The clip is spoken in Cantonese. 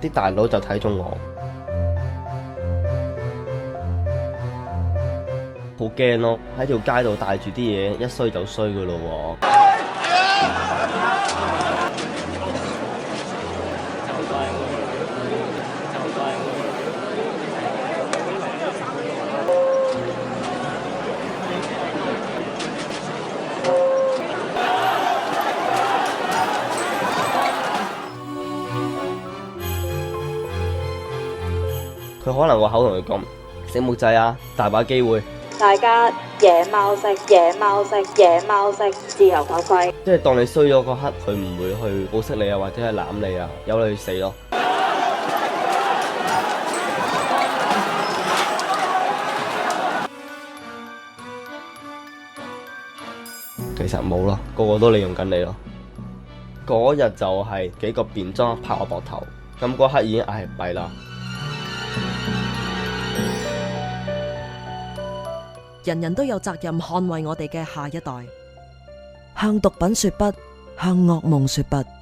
啲大佬就睇中我，好驚咯！喺條街度帶住啲嘢，一衰就衰噶咯喎。佢可能會口同佢講，醒目仔啊，大把機會。大家野貓式、野貓式、野貓式，自由發揮。即係當你衰咗嗰刻，佢唔會去保釋你啊，或者係攬你啊，由你去死咯。其實冇咯，個個都利用緊你咯。嗰日就係幾個便裝拍我膊頭，咁嗰刻已經係弊啦。人人都有責任捍衛我哋嘅下一代，向毒品說不，向噩夢說不。